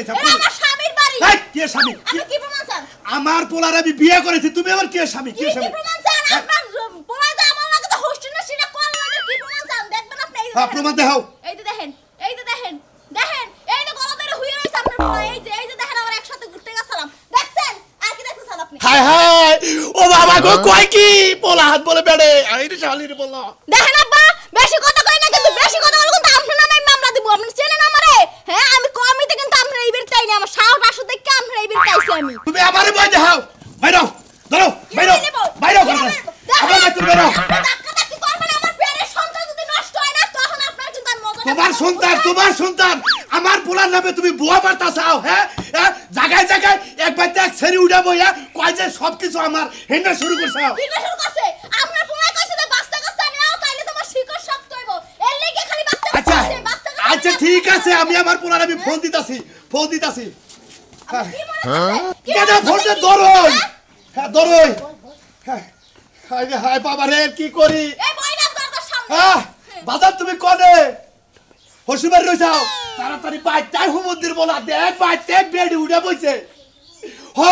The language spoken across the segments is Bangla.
কইতেছ এটা আমার স্বামীর বাড়ি এই কে স্বামী আপনি কি প্রমাণ চান আমার পোলার আমি বিয়ে করেছি তুমি আবার কে স্বামী কে স্বামী কি প্রমাণ চান আপনার পোলা যে আমার লাগে তো হোস্টেলে সেটা কোন লাগে কি প্রমাণ চান দেখবেন আপনি এই হ্যাঁ প্রমাণ দেখাও এই যে দেখেন এই যে দেখেন দেখেন এই যে গলা ধরে হুইয়ে রইছে আপনার পোলা এই যে দেখেন আমরা একসাথে ঘুরতে গেছিলাম দেখছেন আর কি দেখতেছেন আপনি হায় হায় ও বাবা গো কই কি পোলা হাত বলে বেড়ে আইরে শালির বললা দেখেন আব্বা বেশি কথা কই না কিন্তু বেশি কথা বললে কিন্তু আপনার নামে মামলা দিব আপনি চেনেন আমারে হ্যাঁ আমি কমিতে কিন্তু আপনার এই বেরটাই না আমার সাহস আসো দেখে আপনার এই বেরটাইছি আমি তুমি আমারে বই দেখাও বাইরো ধরো বাইরো বাইরো করো আবার তুমি বেরো ধাক্কা করবেন আমার পেটের সন্তান যদি নষ্ট হয় না তখন আপনার কিন্তু মজা তোমার সন্তান আমার পোলার নামে তুমি বুয়া বার্তা চাও হ্যাঁ জায়গায় জায়গায় এক বাইতে এক ছেড়ে উঠাবো কয় যে সবকিছু আমার হেন্ডা শুরু করছে কি শুরু করছে আপনার পোলা কইছে যে বাস্তা কাস্তা নাও তাইলে তোমার শিকড় শক্ত হইব এর লাগি খালি বাস্তা কাস্তা আচ্ছা ঠিক আছে আমি আমার পোলার আমি ফোন দিতাছি কেন ফোনটা ধরোই হ্যাঁ ধরোই হায় বাবা রে কি করি এই বইনা দরজার সামনে হ্যাঁ বাজার তুমি কোনে হসুবার রইছাও তাড়াতাড়ি বাইটাই হুমন্দির বলা দেখ বাইতে বেডি উড়ে বইছে হ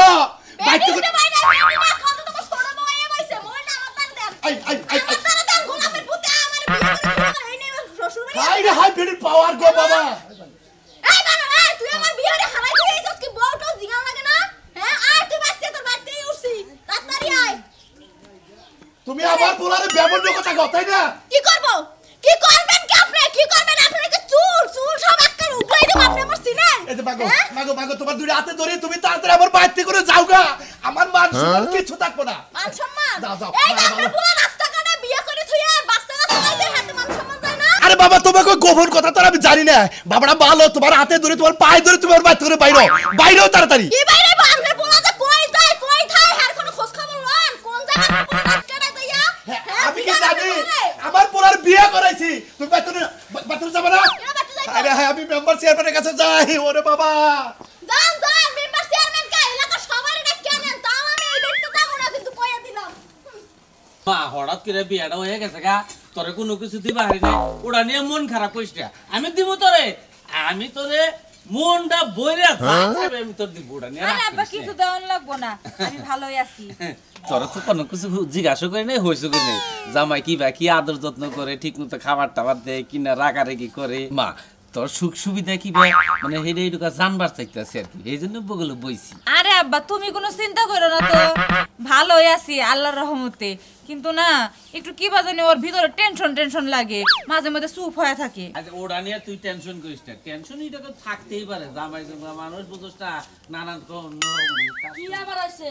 বাইতে বেডি বাইনা বেডি না কত তোমার ছোট বউয়ে বইছে মোর না আমার তার দেন আই তার দেন গোলাপের পুতে আমার বিয়ে করে এই নেই শ্বশুর বাড়ি হাই রে হাই বেডি পাওয়ার গো বাবা এই বাবা এই তুই আমার বিয়েরে হারাই দিয়েছিস কি বউটো জিগাও লাগে না হ্যাঁ আয় তুই বাচ্চা তোর বাচ্চাই উঠছি তাড়াতাড়ি আয় তুমি আমার পোলারে ব্যবহার কথা কও তাই না কি করব কি করবেন কি আপনি কি করবেন আপনি যে চুল সব একবার উঠাই দেব আপনি আমার সিনেন এই যে মাগো তোমার দুই হাতে ধরে তুমি তাড়াতাড়ি আমার বাইতে করে যাওগা আমার মান সম্মান কিছু থাকবো না মান সম্মান যাও এই যে আপনি পুরো রাস্তা কাটে বিয়ে করে থুইয়া বাস্তা চালাইতে হাতে মান সম্মান যায় না আরে বাবা তোমাকে গোপন কথা তো আমি জানি না বাবাটা ভালো তোমার হাতে ধরে তোমার পায়ে ধরে তোমার বাইতে করে বাইরেও তাড়াতাড়ি কি বাইরে আপনি বলা যে কই যায় কই থাকে আর কোনো খোঁজ খবর লন কোন জায়গা পুরো রাস্তা কাটে দিয়া আমি কি জানি আমার পোলার বিয়ে করাইছি তুমি বাথরুম যাবে না আরে হ্যাঁ আমি মেম্বার চেয়ারম্যানের কাছে যাই ওরে বাবা যান মেম্বার চেয়ারম্যান কা এলাকা সবারই না কেন তাও আমি এই দেখতে যাব না কিন্তু কইয়া দিলাম মা হঠাৎ করে বিয়েটা হয়ে গেছে গা তোরে কোনো কিছু দিবা হারি না ওটা নিয়ে মন খারাপ করিস না আমি তোরে মনটা বইরা যাবে আমি তোর দিব ওটা নিয়ে আরে আব্বা কিছু দেওয়ান লাগবো না আমি ভালোই আছি তোরা তো কোনো কিছু জিজ্ঞাসা করে নাই হইছে করে নাই জামাই কি আদর যত্ন করে ঠিক মতো খাবার টাবার দেয় কিনা রাগারাগি করে মা তোর সুখ সুবিধা কি মানে হেডে এটুকা জানবার চাইতেছি আর কি এই জন্য বগলে বইছি আরে আব্বা তুমি কোনো চিন্তা করো না তো ভালোই আছি আল্লাহর রহমতে কিন্তু না একটু কি বাজানি ওর ভিতরে টেনশন লাগে মাঝে মাঝে চুপ হয়ে থাকে আচ্ছা ওটা নিয়ে তুই টেনশন করিস না টেনশন এটা তো থাকতেই পারে জামাই মানুষ বুঝছ না নানান কি আবার আছে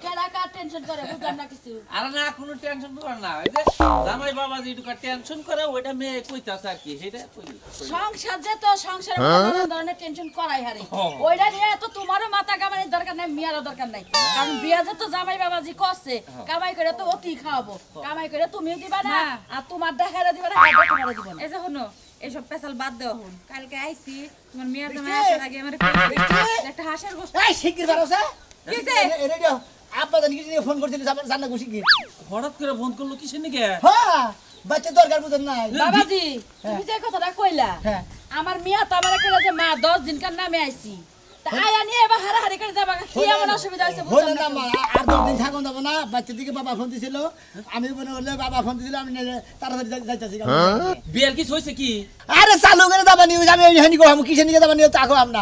কেডা কা টেনশন করে বুঝলাম না কিছু আরে না কোনো টেনশন কর না এই যে জামাই বাবা যেটুকা টেনশন করে ওইটা মেয়ে কইতাছে আর কি সেটা কই সংসার যে তো সংসারে নানা ধরনের টেনশন করাই হারে ওইটা নিয়ে তো তোমারও মাথা কামানোর দরকার নাই মিয়ারও দরকার নাই কারণ বিয়া যে তো জামাই বাবাজি করছে কামাই করে তো অতি খাওয়াবো কামাই করে তুমিও দিবা না আর তোমার দেখারে দিবা না তোমারও দিবা না এই যে শোনো এসব পেছাল বাদ দেওয়া হন কালকে আইছি তোমার মেয়ের জামাই আসার আগে আমারে একটা হাঁসের গোশত এই শিগগির বারোসা কিছে রেডিও আপা জানি কি ফোন করছিল জানা খুশি কি হঠাৎ করে ফোন করলো কিসের নিকে হ্যাঁ বাচ্চা দরকার বুঝেন নাই বাবাজি তুমি যে কথাটা কইলা আমার মিয়া তো আমার কইলা যে মা 10 দিন কার নামে আইছি তা আয়া নিয়ে এবার হারাহারি করে যাবা কি এমন অসুবিধা হইছে বলেন না মা আর 10 দিন থাকুন যাব না বাচ্চা দিকে বাবা ফোন দিছিল আমি মনে করলে বাবা ফোন দিছিল আমি তাড়াতাড়ি যাইতাছি বিয়ের কিছু হইছে কি আরে চালু করে যাবা নিউজ আমি হানি কো আমি কিসে নিয়ে যাবা নিও তাকো আমনা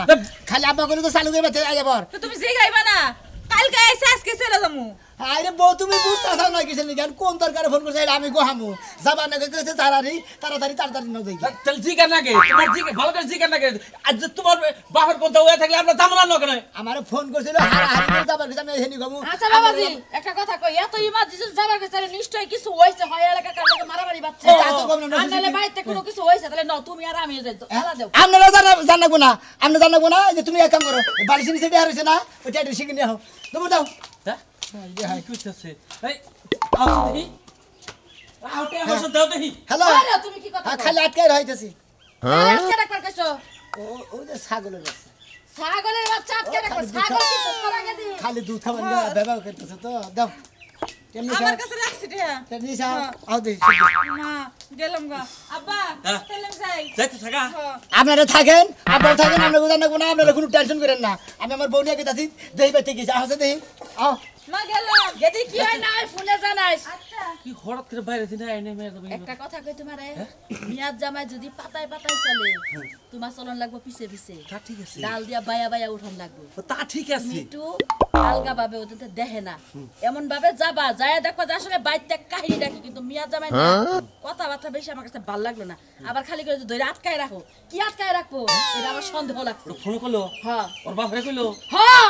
খালি আব্বা করে তো চালু করে বাচ্চা আইবার তো তুমি জিগাইবা না কালকে আইছে আজকে চলে যামু আরে বউ তুমি বুঝতাছ না কিসে নিয়ে কোন দরকারে ফোন করছে আমি গোহামু যাবা না কইছে তাড়াতাড়ি ন দেই তাহলে জিগা না গে তোমার জিগা ভালো করে জিগা না গে আজ তোমার বাবার কথা হয়ে থাকলে আমরা জামলা না কেন আমারে ফোন করছিল হারাহারি করে যাবার কাছে আমি হেনি গমু আচ্ছা বাবাজি একটা কথা কই এত ইমার্জেন্সি যাবার কাছে নিশ্চয় কিছু হইছে হয় এলাকা কার লাগে মারামারি বাচ্চা তা তো কম না আনালে বাইতে কোনো কিছু হইছে তাহলে নাও তুমি আর আমি যাই তো আলা দাও আপনারা জানাবো না আপনি জানাবো না যে তুমি এক কাম করো বালিশ নিচে দেয়া হইছে না ওইটা একটু শিখে নিও তুমি দাও হ্যাঁ কি কইতাছে এই আসো দেখি আউটে আসো দাও দেখি হ্যালো আরে তুমি কি কথা খালি আটকাই রইতাছি আটকে রাখবার কইছো ওই যে ছাগলের বাচ্চা ছাগলের বাচ্চা আটকে রাখবার ছাগল কি তো করা গেদি খালি দুধ খাবার ব্যবহার করতেছে তো দাও আমার কাছে রাখছি রে নিশা আও দে মা গেলাম গা আব্বা হ্যাঁ। তেলাম যাই যাইতে থাকা আপনারা থাকেন আপনারা বুঝান না আপনারা কোনো টেনশন করেন না আমি আমার বউ নিয়ে গেছি দেই বাইতে গেছি আসে দেই আও মা গেলাম যদি কি হয় না হয় ফোনে জানাইস আচ্ছা কি হঠাৎ করে বাইরে দিন আইনে মেয়ে তুমি একটা কথা কই তোমারে মিয়াদ জামাই যদি পাতায় পাতায় চলে তোমার চলন লাগবো পিছে পিছে তা ঠিক আছে ডাল দিয়া বায়া বায়া উঠন লাগবো তা ঠিক তুমি আছে একটু আলগা ভাবে ওদের দেখে না এমন ভাবে যাবা যায় দেখবা যে আসলে বাইতে কাহিনী রাখি কিন্তু মিয়াদ জামাই না কথাবার্তা বেশি আমার কাছে ভালো লাগলো না আবার খালি করে ধরে আটকায় রাখো কি আটকায় রাখবো এটা আমার সন্দেহ লাগছে ফোন করলো হ্যাঁ ওর বাপ রে কইলো হ্যাঁ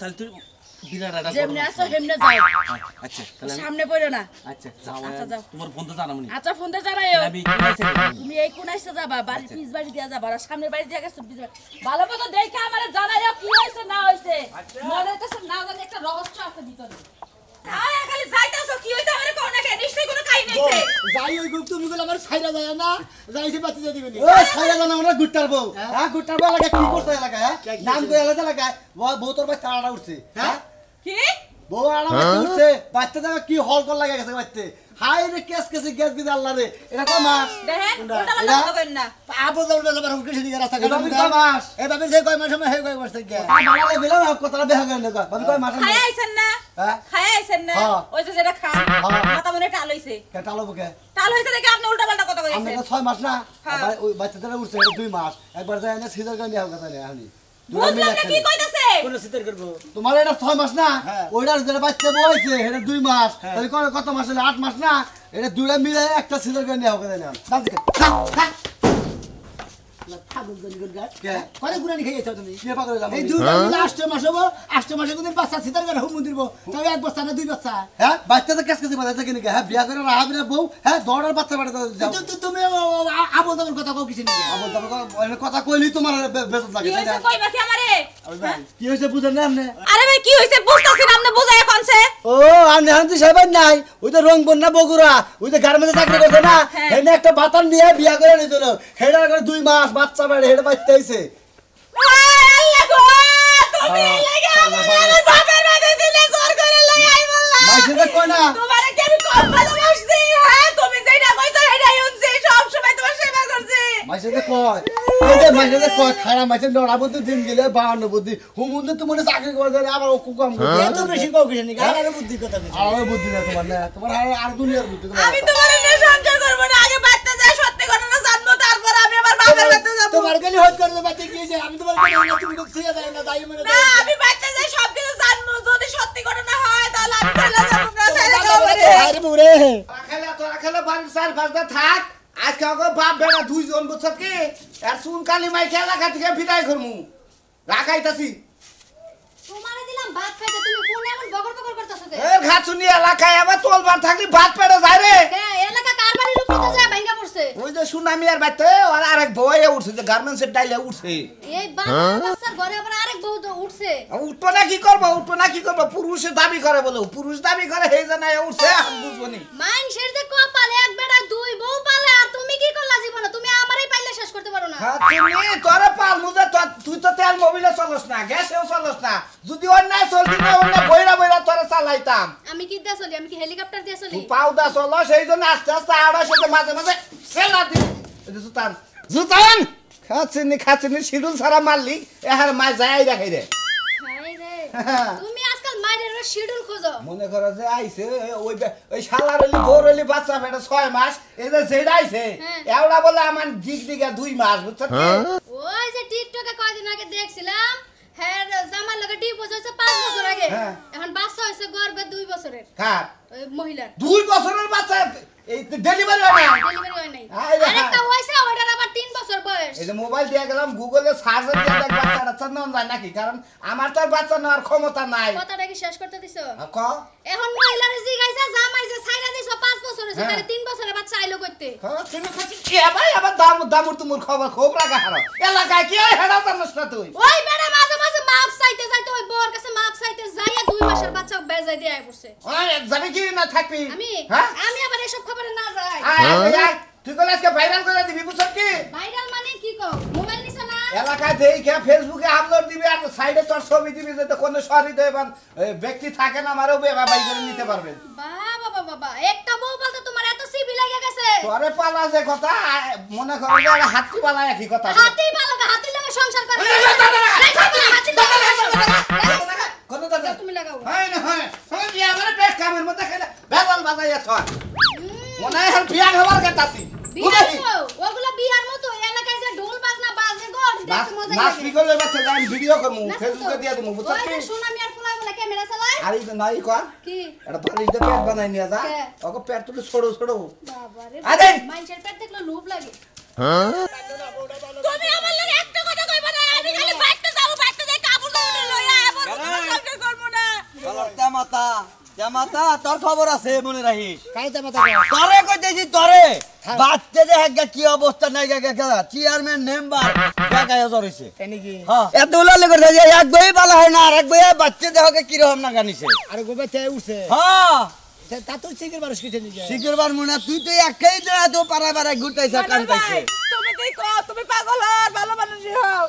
তাহলে তুই বিরাট যেমনি আসো হেমনে যাও আচ্ছা তাহলে সামনে পড়ো না আচ্ছা যাও আচ্ছা, যাও। তোমার ফোন তো জানামনি আচ্ছা ফোন দিয়ে জানাইও আমি কি আছে তুমি এই কোনাইছে যাবা বাড়ি পিছ বাড়ি দিয়া যাবা আর সামনে বাড়ি দিয়া গেছো পিছ বাড়ি। ভালো মতো দেখে আমারে জানাইও কি হইছে না হইছে মনে হইতেছে না জানি একটা রহস্য আছে ভিতরে আয় খালি যাইতাছো কি হইছে আমারে কোন না কে নিশ্চয় কোনো কাই নাই যাই ওই গ্রুপ তুমি বলে আমার ছাইরা যায় না যাইছি বাতি দিয়ে দিবেন ওই ছাইরা জানা আমরা গুট্টার বউ হ্যাঁ গুট্টার বউ লাগা কি করছে এলাকা হ্যাঁ নাম কই এলাকা লাগা বউ তোর ভাই তাড়া উঠছে হ্যাঁ কি বউ আড়া উঠছে বাচ্চা জায়গা কি হল কর লাগা গেছে বাচ্চা হাই রে কেস কেসে গ্যাস গিয়ে আল্লাহ রে এটা কয় মাস দেখেন কোনটা? ওটা এটা? বন্ধ করেন না আপো যাও না যাবার হুমকি সিনি রাস্তা এবার আমি কয় মাস এ ভাবে যে কয় মাস সময় হে কয় মাস থেকে বাড়ালে দিলাম কথাটা বেহা গেল না আমি কয় মাস খায় আইছেন না হ্যাঁ খায় আইছেন না হ্যাঁ। ওই যে যেটা খান হ্যাঁ। মাথা মনে টাল হইছে কেটালো বুকে টাল হইছে দেখে আপনি উল্টা পাল্টা কথা আমরা কইছেন 6 মাস না হ্যাঁ। আর ওই বাচ্চাটা উঠছে এটা 2 মাস একবার যায় না সিজার করে নিয়ে কথা নেই আমি বুঝলাম না কি কইতাছে কোন সিটার করব তোমার এটা 6 মাস না হ্যাঁ। ওইটার যেটা বাচ্চা বয়সে এটা 2 মাস তাহলে কত মাস হলো 8 মাস না এটা দুইটা মিলে একটা সিজার করে নিয়ে কথা নেই দাম দিকে ফাগুন গনি গন গাছ কে? করে গুরানি খাইয়েছো তুমি কে পাগল হইলাম এই আমি? দুই মিলে 8 মাস হবো 8 মাসে কোনদিন বাচ্চা সিটার করে হুম দিবো তাও এক বস্তা না দুই বস্তা হ্যাঁ বাচ্চা তো কেস কেসে বাচ্চা কিনে হ্যাঁ বিয়া করে রাহাবি না বউ হ্যাঁ দৌড়ার বাচ্চা বাড়ি যাও তুমি আবল তাবল কথা কও কিছু নিয়ে আবার তারপর কথা কইলি তোমার বেতন লাগে কি তাই হইছে না কইবা কি আমারে কি হয়েছে বুঝেন না আপনি আরে ভাই কি হইছে বুঝতাছি না আপনি বুঝায় কোনছে ও আপনি হান্তি সাহেব নাই ওই তো রংপুর না বগুড়া ওই তো গার্মেন্টে চাকরি করছে না হ্যাঁ। হেনে একটা বাতান নিয়ে বিয়া করে নিয়েছিল হেডার করে 2 মাস বাচ্চা বেড়ে হেডে বাচ্চা হইছে আল্লাহ গো তুমি লাগা আমার বাপের বাড়ি দিলে জোর করে লই আই বললা মাইসে কই না তোমারে কি আমি কম ভালোবাসছি হ্যাঁ তুমি যেটা কইছো সেটাই শুনছি সব সময় তোমার সেবা করছি মাইসে কয় এই যে মাইসে কয় খারাপ মাইসে নড়া বলতে দিন গেলে 52 বুদ্ধি হুমুন্দে তো মনে চাকরি করে দেয় আবার ও কুকাম করে এত বেশি কও কিছু নিয়ে আর বুদ্ধি কথা কইছো আর বুদ্ধি না তোমার না তোমার আর দুনিয়ার বুদ্ধি তোমার আমি তোমার নিয়ে সংসার করব না আগে বাচ্চা যায় সত্যি ঘটনা জানবো তারপর আমি আমার বাপের বাড়িতে যাব তোমার গলি হট করে বাতি গিয়েছে আমি তোমার গলি না তুমি তো ছিয়া যায় না যাই মনে না আমি বাচ্চা যায় সব কিছু জানবো যদি সত্যি ঘটনা হয় তাহলে আমি চলে যাব না ছেড়ে দাও আমারে আরে বুড়ে তোরা খেলে বাড়ির চার পাঁচটা থাক আজকে ওকে বাপ বেটা দুইজন বুঝছত কি আর চুন কালি মাই খেলা খা থেকে বিদায় করমু রাখাইতাছি তোমারে দিলাম ভাত খাইতে তুমি কোন এমন বগর বগর করতেছো কে এর ঘাচুনি এলাকায় আবার তোলবার থাকলি ভাত পেটে যায় রে কে এলাকা কার বাড়ির উপরে যায় ভাঙা পড়ছে ওই যে সুনামি আর বাইতে আর আরেক বয়ে উঠছে যে গার্মেন্টসের ডাইলে উঠছে এই বাচ্চার ঘরে আবার আরেক বউ তো উঠছে উঠবো না কি করবো উঠবো না কি করবো পুরুষে দাবি করে বলে পুরুষ দাবি করে সেই জানাই উঠছে আমি বুঝবো নি মাইনষের যে কপালে এক বেটা দুই বউ পালে আর তুমি কি করলা জীবনে তুমি আমারই পাইলে শেষ করতে পারো না ঘাচুনি তোরা পাল মুজে তুই তো তেল মোবিলে চলস না গ্যাসেও চলস না যদি অন্যায় চলতি না অন্য বইরা বইরা তোরা চালাইতাম আমি কি দিয়ে চলি আমি কি হেলিকপ্টার দিয়ে চলি তুই পাউদা চলো সেই জন্য আস্তে আস্তে আড়াই সাথে মাঝে মাঝে ফেলা দিবি জুতান জুতান খাচ্ছিনি শিডুল ছাড়া মারলি এহার মাছ যায় রাখাই রে হাই রে তুমি আজকাল মাইরের শিডিউল খোঁজো মনে করো যে আইছে ওই শালার হইলি বোর হইলি বাচ্চা বেটা 6 মাস এই যে যেটা আইছে হ্যাঁ। এওড়া বলে আমার দিক দিকে 2 মাস বুঝছো কি ওই যে টিকটকে কয়দিন আগে দেখছিলাম হ্যাঁ জামার লগে ডিভোর্স হইছে 5 বছর আগে হ্যাঁ। এখন বাচ্চা হইছে গর্ভে 2 বছরের কার ওই মহিলার 2 বছরের বাচ্চা এই ডেলিভারি হয় না ডেলিভারি হয় নাই আয় রে, আরেকটা হইছে ওটার আবার 3 বছর বয়স এই যে মোবাইল দিয়ে গেলাম গুগলে সার্চ দিয়ে দেখ বাচ্চাটা নেওয়া যায় নাকি কারণ আমার তো আর বাচ্চা নেওয়ার ক্ষমতা নাই কথাটা কি শেষ করতে দিছো ক এখন মহিলারে জিগাইছে জামাই যে ছাইরা দিছো 5 বছর হইছে হ্যাঁ। তাহলে 3 বছরের বাচ্চা আইলো কইতে আবার দামুর তুমুর খবর খুব রাখা হারো এলাকায় কি হয় হেডা জানিস না তুই ওই বেড়া মাঝে মাঝে মাপ চাইতে যাইতে ওই বউর কাছে মাপ চাইতে যাইয়া 2 মাসের বাচ্চা বেজায় দিয়ে আই পড়ছে যাবি কি না থাকবি আমি হ্যাঁ আমি আবার এসব খবরে না যাই আয়, তুই কলে আজকে ভাইরাল করে দিবি বুঝছ কি ভাইরাল মানে কি কও মোবাইল নিছ না এলাকায় দেখে ফেসবুকে আপলোড দিবি আর সাইডে তোর ছবি দিবি যাতে কোনো সরিত এবং ব্যক্তি থাকে না আমারও বাবাই করে নিতে পারবেন বাবা বাবা বাবা একটা বউ বলতে তোমার এত সিবি লাগে গেছে তোরে পালা যে কথা মনে করো যে একটা হাতি পালা একই কথা হাতি পালক হাতির লগে সংসার করে কোন দাদা তুমি লাগাও হয় না হয় সব বিয়া মানে পেট কামের মধ্যে খেলে বেজাল বাজাইয়া থয় মনে হয় আর বিয়া হবার কথাছি বিয়ার তো ওগুলা বিয়ার মতো এলাকায় যে ঢোল বাজনা বাজে গো দেখতে মজা নাচ লাগে বিকলে বাচ্চা আমি ভিডিও করমু ফেসবুকে দিয়া দেবো বুঝছ ওই কি যে সোনা মিয়ার পোলা বলে ক্যামেরা চালায় আর এই নাই কর কি এটা বাড়িতে পেট বানাই নিয়ে যা কে? ওকে পেট তুলে ছোড়ো ছোড়ো বাবা রে আরে! মানুষের পেট দেখলে লোভ লাগে তুমি আমার লাগে একটা কথা কইবা না আমি খালি বাইতে যাই কাপড় ধরে লইয়া আবার সংসার করব না জামাতা তোর খবর আছে মনে রাখিস কাইতে মাথা তরে কইতেছি তরে বাচ্চা যে একটা কি অবস্থা নাই চেয়ারম্যান মেম্বার জায়গায় জড়িছে নাকি হ্যাঁ এত উলালে করে যে এক বই বালা হয় না আর এক বই বাচ্চা দেহকে কি রকম না গানিছে আরে গোবে তে উঠছে হ্যাঁ তা তো সিকির বারস কিছে নিয়ে শিকরবার মুনা তুই তো একাই না তো পাড়ায় ঘুরতাইছ কান্তাইছে তুমি কি কও তুমি পাগল আর ভালো মানুষ হও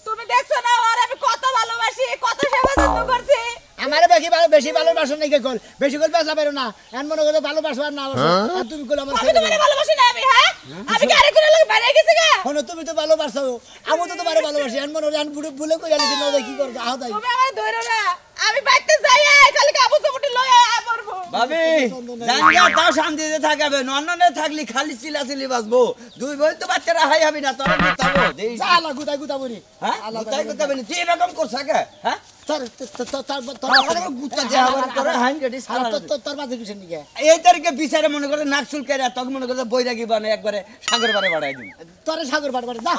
তুমি দেখছো না আর আমি কত ভালোবাসি কত সেবা যত্ন করছি আমারে বেশি ভালোবাসো নাকি কল বেশি কল বেসা পারো না এন মনে করে ভালোবাসো আর না আর তুমি কল আমার আমি তোমারে ভালোবাসি না আমি হ্যাঁ আমি কি আরে করে লোক বাইরে গেছি গা হনো তুমি তো ভালোবাসো আমি তো তোমারে ভালোবাসি এন মনে জান ভুলে কই জানি না কি করব আহ তাই তুমি আমার ধরো না আমি বাইতে যাই খালি কাপড় চোপড় লয়ে আয় পড়বো ভাবি জাঙ্গা তাও শান্তিতে থাকাবে নন্ননে থাকলি খালি চিলাচিলি বাজবো দুই বই তো বাচ্চারা হাই হবি না তোরা গুতাবো দেই জালা গুতা বনি হ্যাঁ গুতাবে না তুই এরকম করছ কে হ্যাঁ তোর গুতা যে আবার তোরা হাইন গেটি সারা তোর মাঝে কিছু নিকে এই তারিখে বিচারে মনে করে নাক চুলকাইরা তখন মনে করে বৈরাগী বানে একবারে সাগর পারে বাড়াই দিন তোরে সাগর বাড় না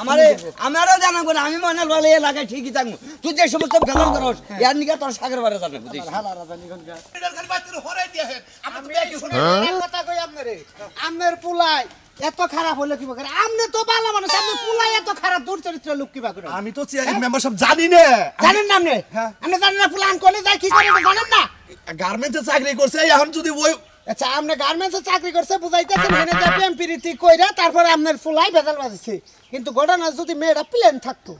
আমারও জানাবো না আমি মনে বলে এলাকায় ঠিকই থাকবো তুই যে সমস্ত ভেতর করস এর নিকে তোর সাগর পারে জানে বুঝিস হালা রাজা নিগনকা এটার খালি বাচ্চার হরাই দিয়ে আমরা তো বেশি শুনে কথা কই আপনারে আমনের পুলাই এত খারাপ হলো কি করে আমনে তো ভালো মানুষ আপনি পুলাই এত খারাপ দুর্চরিত্র লোক কিবা করে আমি তো চেয়ারম্যান মেম্বারশিপ জানি না জানেন না আপনি আপনি জানেন না পুলান কোলে যায় কি করে জানেন না গার্মেন্টসে চাকরি করছে এখন যদি ওই আচ্ছা আপনি গার্মেন্টসে চাকরি করছে বুঝাইতেছেন হেনে যে প্রেম প্রীতি কইরা তারপরে আপনার ফুলাই ভেজাল বাজছে কিন্তু ঘটনা যদি মেয়েরা প্লেন থাকতো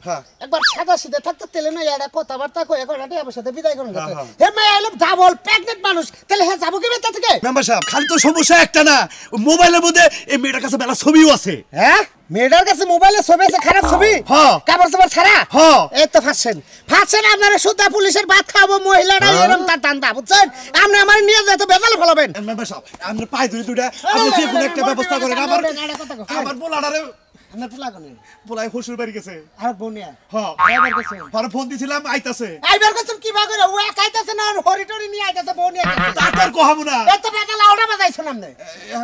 একবার সাদা সিধে থাকতো তেলে না এরা কথাবার্তা কই এখন আমার সাথে বিদায় করুন হে মেয়ে আইলো ডাবল প্রেগনেন্ট মানুষ তাহলে হে যাবো কি বেতা থেকে মেম্বারশিপ খালি তো সমস্যা একটা না মোবাইলের মধ্যে এই মেয়েটার কাছে মেলা ছবিও আছে হ্যাঁ মেয়েটার কাছে মোবাইলে ছবি আছে খারাপ ছবি হ্যাঁ কাপড় চাপড় ছাড়া হ্যাঁ এই তো ফাঁসছেন আপনারা সুতা পুলিশের ভাত খাবো মহিলারা এরকম তার টানতা বুঝছেন আপনি আমার নিয়ে যেতে বেজাল ফলাবেন মেম্বারশিপ আমরা পাই দুইটা আপনি যে কোনো একটা ব্যবস্থা করেন আমার পোলাডারে আপনার পোলা কোনে পোলাই শ্বশুর বাড়ি গেছে আর বোনিয়া হ্যাঁ আইবার গেছে পরে ফোন দিছিলাম আইতাছে আইবার গেছে কি বা করে ও একাইতাছে না হরিটরি নিয়ে আইতাছে বোনিয়া তার কহাবো না এত বেজাল আউডা বাজাইছ না আপনি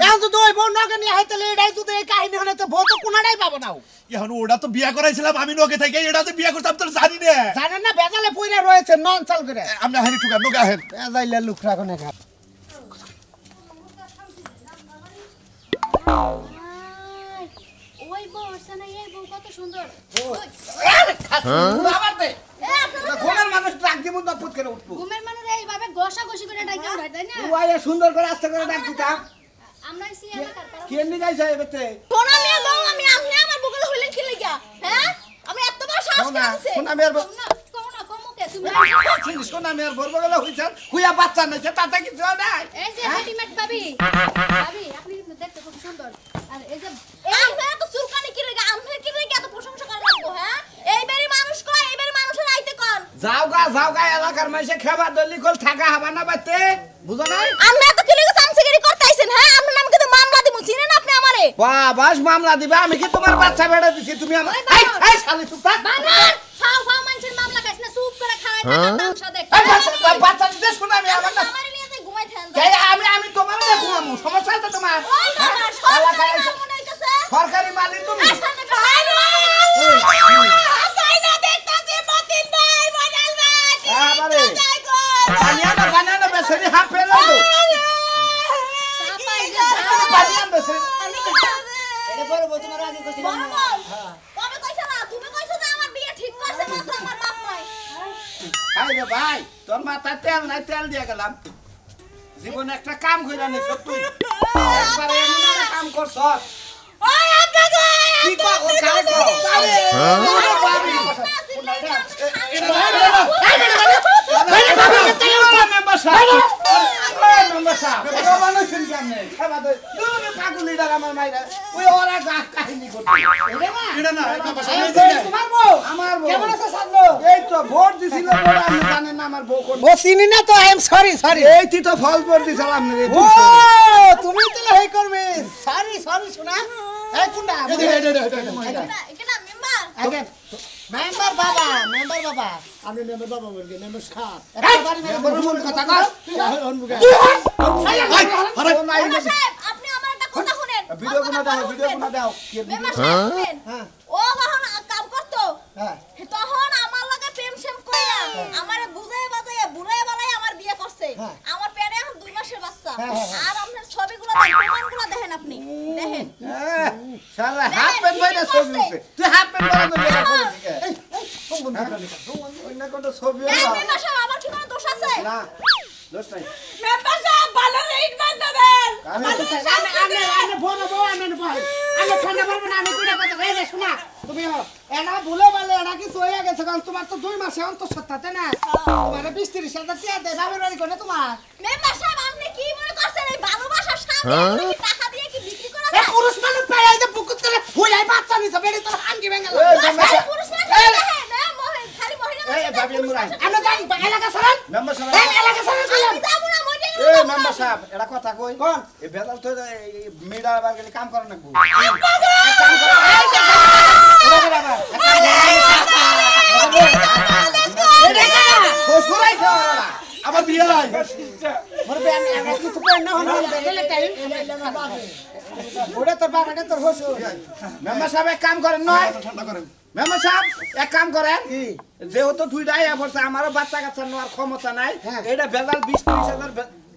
এখন তো দুই বোন নগে নিয়ে আইতালে এটাই যদি এই কাহিনী হলে তো বউ তো কোনাটাই পাবো না এখন ওটা তো বিয়া করাইছিলাম আমি নগে থেকে এটা তো বিয়া করতাম তোর জানি না জানেন না বেজালে পইরা রয়েছে নন চাল করে আমরা হানি টুকা নগে আহেন বেজাইলে লুকরা কোনে খা ওই বর্ষা না এই বউ কত সুন্দর আবার দে ঘুমের মানুষ ডাক দিব না পুত করে উঠবো ঘুমের মানুষ এইভাবে ঘষা ঘষি করে ডাইকা উঠায় তাই না ওয়াই সুন্দর করে আস্তে করে ডাক দিতাম আমরা সি এলাকার পাড়া কে নি যাইছে এবেতে সোনা মিয়া বউ আমি আপনি আমার বুকে হইলেন কি লাগিয়া হ্যাঁ আমি এত বড় সাহস করেছি সোনা মেয়ের কমুকে তুমি সোনা মেয়ের বরবগলা হইছেন হুইয়া বাচ্চা নইছে তাতে কিছু নাই এই যে রেডিমেড ভাবি আপনি কিন্তু দেখতে খুব সুন্দর আর এই যে আমরা তো চুলকানি কি লাগা আমরা কি লাগা এত প্রশংসা করা লাগবো হ্যাঁ এইবারই মানুষ কয় এইবারই মানুষের আইতে কোন যাও গা এলাকার মাইসে খাবার দলি কল থাকা হবা না বাইতে বুঝো নাই আমরা তো কি লাগা সামসিগিরি করতেছেন হ্যাঁ আমরা নাম কিন্তু মামলা দিমু চিনেন আপনি আমারে বাহ বাস মামলা দিবা আমি কি তোমার বাচ্চা বেড়া দিছি তুমি আমার এই শালি চুপ থাক বানর ফাও মানুষের মামলা কাছ না চুপ করে খায় তামাশা দেখ বাচ্চা দিতে শোনা আমি আমার না আমারে নিয়ে যাই ঘুমাই থাকেন আমি তোমার না ঘুমামু সমস্যা আছে তোমার ওই বাবা সরকারি মনে হইতাছে সরকারি মালিক তুমি সামনে খাই না সাইনা দেখতাছি মতিন ভাই মডেল ভাই আবারে বানিয়ানা বেসরি হাফ ফেলো বানিয়ানা বেসরি এটা বড় বউ তোমার আগে কইছিল বড় বউ কবে কইছ না তুমি কইছ যে আমার বিয়ে ঠিক করছে মাত্র আমার বাপ নাই হাই রে ভাই তোর মাথা তেল নাই তেল দিয়ে গেলাম জীবনে একটা কাম কইরা নি তুই একবার এমন একটা কাম করছ ওই আপনাকে কি কো ও কারে কো আরে বাবি মেম্বার সাহেব মেম্বার সাহেব বাবা শুনছি আপনি খাবার দে পাগল লিডার আমার মাইরা ওই ওরা কাহিনী করতে এটা না তোমার বউ আমার বউ কেমন আছে সাজলো এই তো ভোট দিছিল বলে আপনি জানেন না আমার বউ কোন ও চিনি না তো আই এম সরি সরি এই তুই তো ফল ভোট দিছিল আপনি ও তুমি তো হেই করবে সরি সরি শোনা এই কুন্ডা এখানে মেম্বার আগে মেম্বার বাবা আমি মেম্বার বাবা বলছি মেম্বার সাহেব একটা বাড়ি মেম্বার মন কথা কর মেম্বার সাহেব আপনি আমার একটা কথা শুনেন ভিডিও কোনা দাও মেম্বার সাহেব শুনেন হ্যাঁ। ও যখন কাম করতো হ্যাঁ তখন আমার লগে প্রেম সেম কইরা আমারে বুঝায় বাজায় বুড়ায় বালাই আমার বিয়ে করছে হ্যাঁ। আমার পেটে এখন 2 মাসের বাচ্চা হ্যাঁ, হ্যাঁ। আর আপনার ছবিগুলো প্রমাণগুলো দেখেন আপনি দেখেন শালা হাত পেন বাইরে ছবি উঠছে তুই হাত পেন বাইরে তো বের করে দিকে ওই না কোন ছবি এই মেম্বার সাহেব আমার কি কোনো দোষ আছে না দোষ নাই মেম্বার সাহেব ভালো রেট বান্ধা দেন আমি বড় বউ আমি ভাই আমি ঠান্ডা পারবো না আমি কুড়া কথা কই রে শোনা তুমি এনা ভুলে বলে এনা কি হয়ে গেছে কারণ তোমার তো 2 মাসে অন্তঃসত্ত্বাতে না তোমার 20-30 হাজার টাকা দেয় বাবার বাড়ি করে তোমার মেম্বার সাহেব আপনি কি মনে করছেন এই ভালোবাসার সামনে আপনি কি টাকা দিয়ে কি বিক্রি করা এ যায় পুরুষ মানুষ পায় এই যে বুকুত করে হইয়াই বাচ্চা নিছে বেড়ি তোর হাঙ্গি ভেঙে গেল খালি পুরুষ না দেখেন না খালি মহিলা এই ভাবি মুরাই আমরা জানি এলাকা সারান মেম্বার সাহেব এই এলাকা সারান আমি যাবো না মরে এই মেম্বার সাহেব এটা কথা কই কোন? এই বেদাল তো মিডা বার গেলে কাম করে না আমার বিয়ে নাই মোর বে আমি কিছু কই না হন দেখলে টাইম ওটা তোর বাবাটা তোর হসু মেম্বার সাহেব এক কাম করেন নয় ঠান্ডা করেন মেম্বার সাহেব এক কাম করেন যেহেতু দুইটাই এফরছে আমারও বাচ্চা কাচ্চা নেওয়ার ক্ষমতা নাই হ্যাঁ। এটা ভেজাল 20-30 হাজার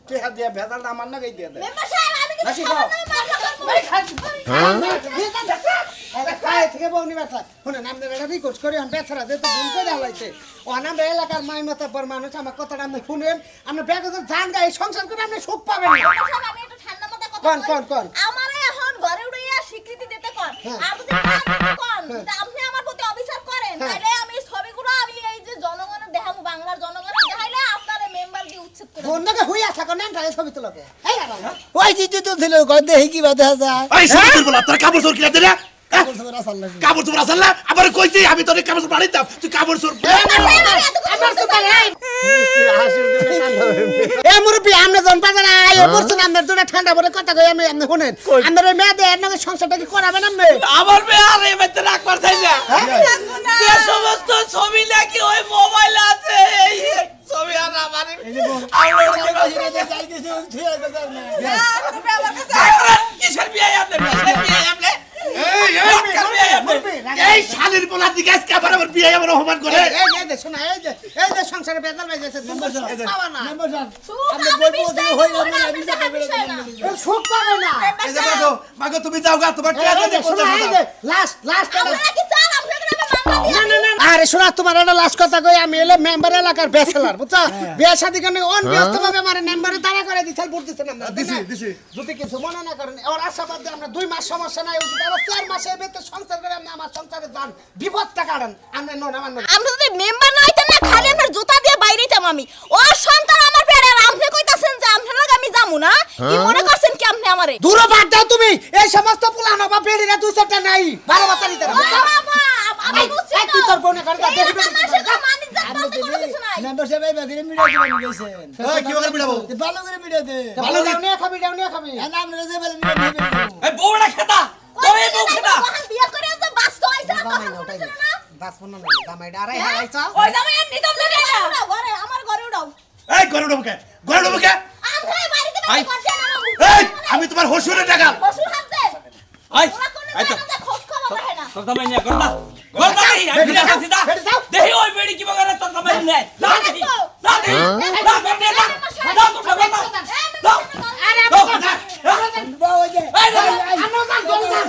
টাকা দিয়ে ভেজাল আমার না গাই দিয়ে দেয় মেম্বার সাহেব আমি নাকি কিছু কও? খায় থেকে বউনি ব্যথা শুনেন আপনার এটা রিকোয়েস্ট করি আমি বেচারা যেহেতু ভুল করে হালাইছে ও আমরা এলাকার মাই মাতাব্বর মানুষ আমার কথাটা আপনি শুনেন আপনি ব্যাগে জান গায়ে সংসার করে আপনি সুখ পাবেন না আমি একটু ঠান্ডা মাথায় কথা কোন, বলি। কোন, কোন? আমারে এখন ঘরে উড়াইয়া স্বীকৃতি দিতে কোন হ্যাঁ। আর যদি না দিতে কোন যদি আপনি আমার প্রতি অবিচার করেন হ্যাঁ। তাহলে আমি এই ছবিগুলো আমি এই যে জনগণের দেখাবো বাংলার জনগণের দেখাইলে আপনার মেম্বার দিয়ে উচ্ছেদ করে দেব। বন্ধকে হইয়া থাকো না তাহলে ছবি তোলাকে এই না ওই জিতু তো দিল গদে হি কি বাধা যায় এই সাইকেল বলা তোর কাপড় চোর কিনা দিলে কাপড় চোর আসল না আবার কইছি আমি তোর কাপড় চোর বাড়িতাম তুই কাপড় চোর আমার তো তাই এ মুরব্বি আমরা জন বাজার আই বলছেন আমরা দুটো ঠান্ডা পরে কথা কই আমি আপনি শুনেন আমরা ওই মেয়েদের এর নাকি সংসারটা কি করাবেন আপনি আমার মেয়ে আর এই বাড়িতে রাখবার চাই না যে সমস্ত ছবি নাকি ওই মোবাইলে আছে এই ছবি আর আমার কিসের বিয়ে আপনার কিসের বিয়ে আপনার এই শালির পোলার দিকে আজকে আবার আমার বিয়ে আমার অপমান করে এই যে শোনা এই যে সংসারে বেদল বাইতেছে পাবা না সুখ আমি বিশ্বাস করি না, আপনি দেখার বিষয় না। সুখ পাবে না এই যে মাগো মাগো তুমি যাও গা তোমার টিয়া এই যে শোনা এই যে লাস্ট আপনারা কি চান আপনাদের আমি মামলা দিয়ে আরে শোনা তোমার একটা লাস্ট কথা কই আমি এলে মেম্বার এলাকার ব্যাচেলর বুঝছো বিয়ে শাদী করে অন ব্যস্ত ভাবে আমার মেম্বারে দাঁড়া করে দিছাল পড়তেছেন আমরা দিছি যদি কিছু মনে না করেন ওর আশাবাদ দিয়ে আমরা 2 মাস সমস্যা নাই ওই আরো 4 মাসের ভিতরে সংসার করে আমি আমার সংসারে যান বিপদটা কাটেন আমরা নন আমার নন আমরা যদি মেম্বার না হইতেন না খালি আমার জুতা দিয়ে বাইরেইতাম আমি ওর সন্তান আমার পেটে আর আপনি কইতাছেন যে আপনার লগে আমি যামু না কি মনে করছেন কি আপনি আমারে দূর বাদ দাও তুমি এই সমস্ত পুলানো বা বেড়িরা 2-4টা নাই 12 বাতারি দেন ও বাবা আমি বুঝছি না তুই তোর বোনে করে দে এই মানুষের তো মানিজ্জত বলতে কোনো কিছু নাই মেম্বারশিপ এই বাগিরে মিডিয়া দিবেন গেছেন এই কি করে বিড়াবো ভালো করে মিডিয়া দে ভালো নিয়ে খাবি নাম রে যে বলে মিডিয়া দিবেন এই বউড়া খেতা তুমি বউ খেতা ওখান বিয়ে করে যে বাস্ত হইছে না তখন বলেছিল না বাস ফোন না দামাইডা আরে হারাইছা ওই জামাই এমনি তো বলে না ঘরে আমার ঘরে উড়াও এই ঘরে ঢুকে আমরা বাড়িতে বাড়ি করতে না এই আমি তোমার হসুরের টাকা বসুর হাতে আই ওরা কোনো আই তো জায়গাতে খোঁজ খবর রাখে না তোর জামাই নিয়ে করনা করনা এই বিনা কাছিদা দেহি ওই বেড়ি কি বগারে তোর জামাই নেই না দেহি না দেহি না করতে না না তো করনা না আরে বাবা যে এই না আনো যান গল যান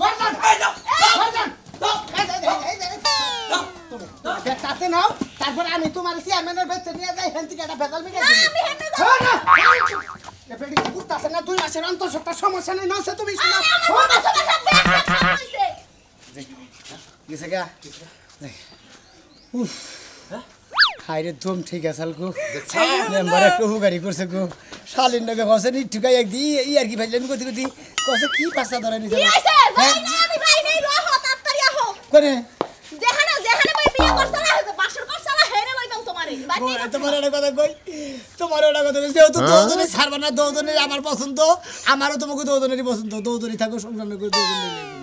গল যান এই যাও গল যান তাতে নাও তারপরে আমি তোমার চেয়ারম্যানের বেতে নিয়ে যাই হেন থেকে একটা বেতাল মিটে দিই আমি হেনে যাব হ্যাঁ না এফেডি কুত্তাছে না 2 মাসের অন্তঃসত্ত্বা সমস্যা নেই নসে তুমি শোনো আমার বাসা বাসা ব্যাগ হইছে গেছে গা হাইরে দম ঠিক আছে গো মেম্বার একটু হুগারি করছে গো শালিন নগে কসে নি ঠিকাই একদি ই আর কি ভাইলেন কতি কতি কসে কি পাসা ধরে নি কি হইছে ভাই না আমি ভাই নাই রহ তাড়াতাড়ি আহো কোনে যেখানে ভাই বিয়ে করছ না বাসর করছ না হেরে লইবাম তোমারে তোমার একটা কথা কই তোমার একটা কথা কই যেহেতু দুজনে ছাড়বা না দুজনে আমার পছন্দ আমারও তোমাকে দুজনেরই পছন্দ দুজনেই থাকো সংসার করে দুজনে